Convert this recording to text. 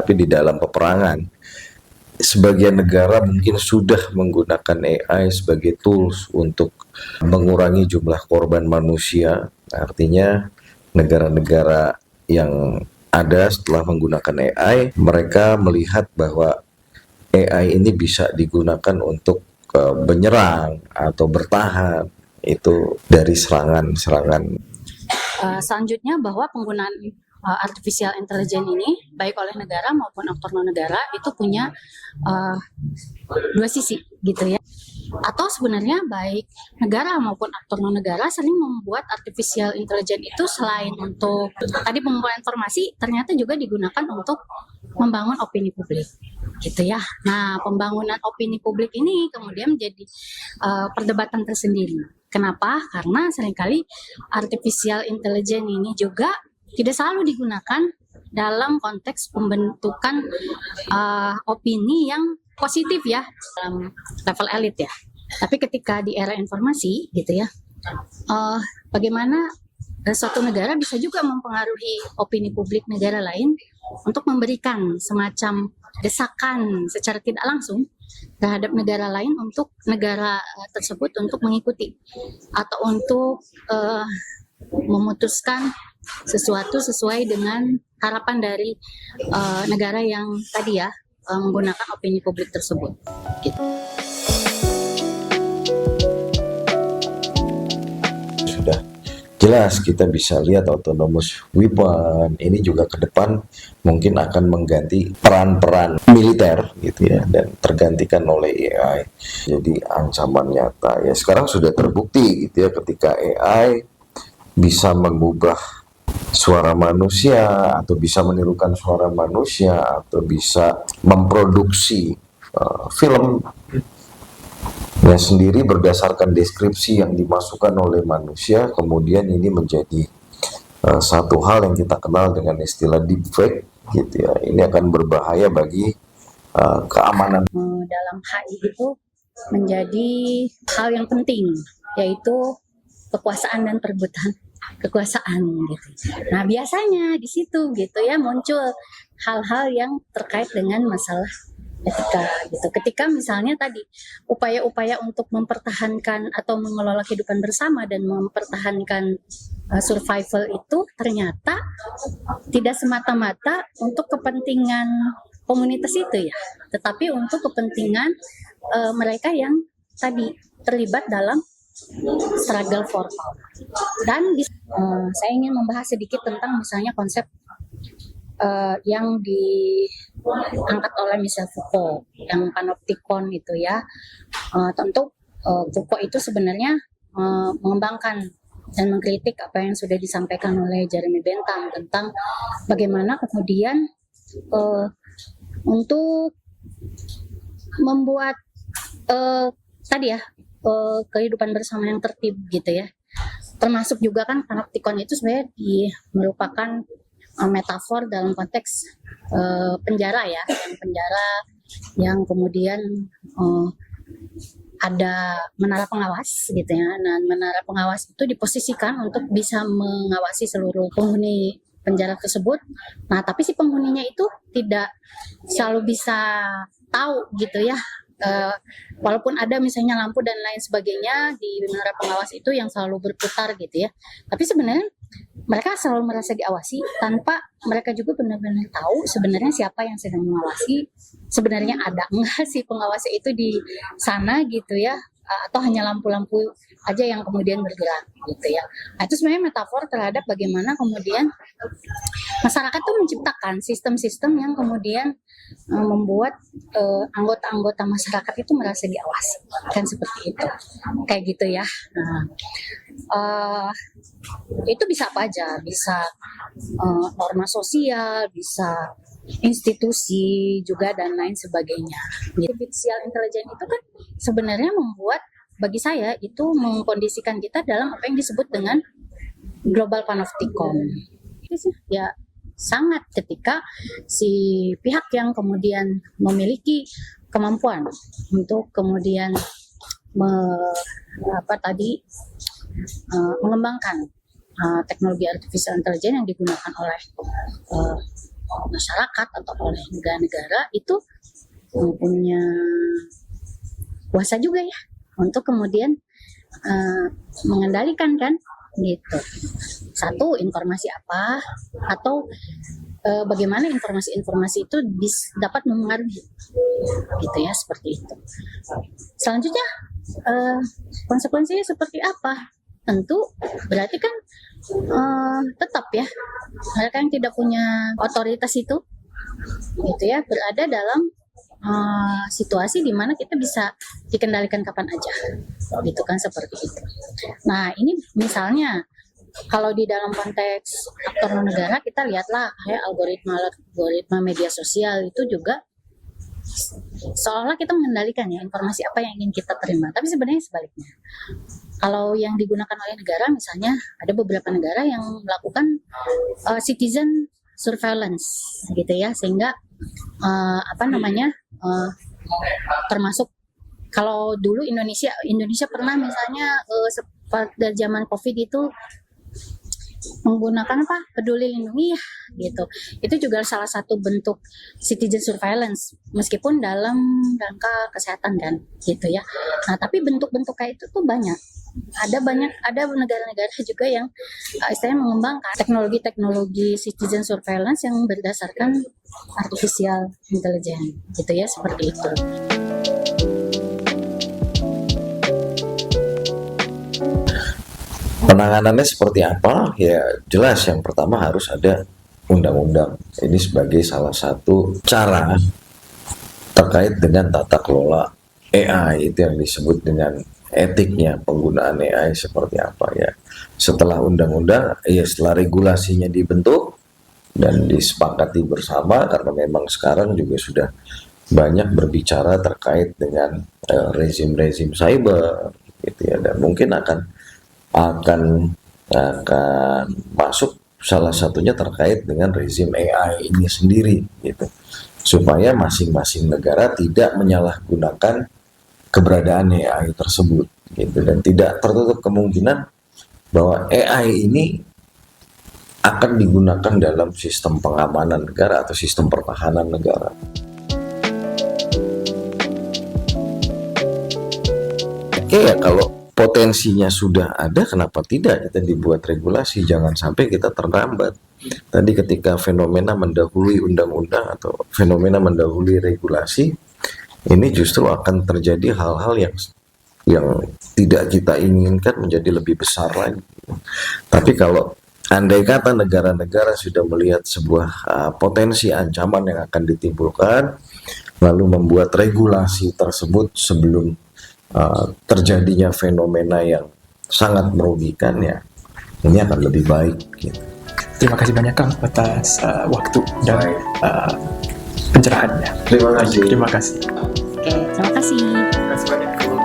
tapi di dalam peperangan sebagian negara mungkin sudah menggunakan AI sebagai tools untuk mengurangi jumlah korban manusia. Artinya negara-negara yang ada setelah menggunakan AI, mereka melihat bahwa AI ini bisa digunakan untuk menyerang atau bertahan itu dari serangan-serangan. Selanjutnya bahwa penggunaan artificial intelligence ini baik oleh negara maupun aktor non negara itu punya dua sisi gitu ya, atau sebenarnya baik negara maupun aktor non negara sering membuat artificial intelligence itu selain untuk tadi pengumpulan informasi ternyata juga digunakan untuk membangun opini publik gitu ya. Nah, pembangunan opini publik ini kemudian menjadi perdebatan tersendiri. Kenapa? Karena seringkali artificial intelligence ini juga tidak selalu digunakan dalam konteks pembentukan opini yang positif ya dalam level elit ya. Tapi ketika di era informasi gitu ya, bagaimana suatu negara bisa juga mempengaruhi opini publik negara lain untuk memberikan semacam desakan secara tidak langsung terhadap negara lain untuk negara tersebut untuk mengikuti atau untuk memutuskan sesuatu sesuai dengan harapan dari negara yang tadi ya menggunakan opini publik tersebut. Gitu. Sudah jelas kita bisa lihat autonomous weapon ini juga ke depan mungkin akan mengganti peran-peran militer gitu ya dan tergantikan oleh AI. Jadi ancaman nyata ya sekarang sudah terbukti gitu ya ketika AI bisa mengubah suara manusia atau bisa menirukan suara manusia atau bisa memproduksi film ya sendiri berdasarkan deskripsi yang dimasukkan oleh manusia, kemudian ini menjadi satu hal yang kita kenal dengan istilah deepfake gitu ya. Ini akan berbahaya bagi keamanan. Dalam HI itu menjadi hal yang penting, yaitu kekuasaan dan perebutan kekuasaan gitu. Nah, biasanya di situ gitu ya muncul hal-hal yang terkait dengan masalah etika gitu. Ketika misalnya tadi upaya-upaya untuk mempertahankan atau mengelola kehidupan bersama dan mempertahankan survival itu ternyata tidak semata-mata untuk kepentingan komunitas itu ya, tetapi untuk kepentingan mereka yang tadi terlibat dalam struggle for power. Dan saya ingin membahas sedikit tentang misalnya konsep yang diangkat oleh Michel Foucault, yang panoptikon itu ya. Tentu Foucault itu sebenarnya mengembangkan dan mengkritik apa yang sudah disampaikan oleh Jeremy Bentham tentang bagaimana kemudian untuk membuat tadi ya kehidupan bersama yang tertib gitu ya. Termasuk juga kan panoptikon itu sebenarnya merupakan metafor dalam konteks penjara ya, yang penjara yang kemudian ada menara pengawas gitu ya. Nah, menara pengawas itu diposisikan untuk bisa mengawasi seluruh penghuni penjara tersebut. Nah, tapi si penghuninya itu tidak selalu bisa tahu gitu ya. Walaupun ada misalnya lampu dan lain sebagainya di menara pengawas itu yang selalu berputar gitu ya, tapi sebenarnya mereka selalu merasa diawasi tanpa mereka juga benar-benar tahu sebenarnya siapa yang sedang mengawasi, sebenarnya ada enggak sih pengawas itu di sana gitu ya, atau hanya lampu-lampu aja yang kemudian bergerak gitu ya. Nah, itu sebenarnya metafor terhadap bagaimana kemudian masyarakat itu menciptakan sistem-sistem yang kemudian membuat anggota-anggota masyarakat itu merasa diawasi, kan seperti itu, kayak gitu ya. Nah, itu bisa apa aja, bisa norma sosial, bisa institusi juga dan lain sebagainya. Artificial intelligence itu kan sebenarnya membuat bagi saya itu mengkondisikan kita dalam apa yang disebut dengan global panoptikon. Ya sangat ketika si pihak yang kemudian memiliki kemampuan untuk kemudian mengembangkan teknologi artificial intelligence yang digunakan oleh masyarakat atau oleh negara-negara itu punya kuasa juga ya untuk kemudian mengendalikan kan gitu. Satu, informasi apa atau bagaimana informasi-informasi itu dapat mempengaruhi gitu ya, seperti itu. Selanjutnya konsekuensinya seperti apa? Tentu berarti kan tetap ya mereka yang tidak punya otoritas itu gitu ya berada dalam situasi di mana kita bisa dikendalikan kapan aja gitu kan, seperti itu. Nah ini misalnya kalau di dalam konteks aktor negara kita lihatlah ya algoritma media sosial itu juga seolah kita mengendalikan ya informasi apa yang ingin kita terima, tapi sebenarnya sebaliknya. Kalau yang digunakan oleh negara, misalnya ada beberapa negara yang melakukan citizen surveillance gitu ya, sehingga termasuk kalau dulu Indonesia pernah misalnya pada zaman COVID itu menggunakan peduli lindungi ya gitu. Itu juga salah satu bentuk citizen surveillance meskipun dalam rangka kesehatan kan gitu ya. Nah, tapi bentuk-bentuk kayak itu tuh banyak. Ada negara-negara juga yang istilahnya mengembangkan teknologi citizen surveillance yang berdasarkan artificial intelligence gitu ya, seperti itu. Penanganannya seperti apa? Ya jelas yang pertama harus ada undang-undang. Ini sebagai salah satu cara terkait dengan tata kelola AI, itu yang disebut dengan etiknya penggunaan AI seperti apa ya. Setelah undang-undang, ya setelah regulasinya dibentuk dan disepakati bersama, karena memang sekarang juga sudah banyak berbicara terkait dengan rezim-rezim cyber gitu ya, dan mungkin akan masuk salah satunya terkait dengan rezim AI ini sendiri gitu, supaya masing-masing negara tidak menyalahgunakan keberadaan AI tersebut gitu, dan tidak tertutup kemungkinan bahwa AI ini akan digunakan dalam sistem pengamanan negara atau sistem pertahanan negara. Oke ya, kalau potensinya sudah ada, kenapa tidak kita dibuat regulasi? Jangan sampai kita terlambat. Tadi ketika fenomena mendahului undang-undang atau fenomena mendahului regulasi, ini justru akan terjadi hal-hal yang tidak kita inginkan menjadi lebih besar lagi. Tapi kalau andai kata negara-negara sudah melihat sebuah potensi ancaman yang akan ditimbulkan, lalu membuat regulasi tersebut sebelum terjadinya fenomena yang sangat merugikan, ya ini akan lebih baik gitu. Terima kasih banyak Kang atas waktu dan pencerahannya. Terima kasih. Terima kasih. Oke, terima kasih. Terima kasih banyak.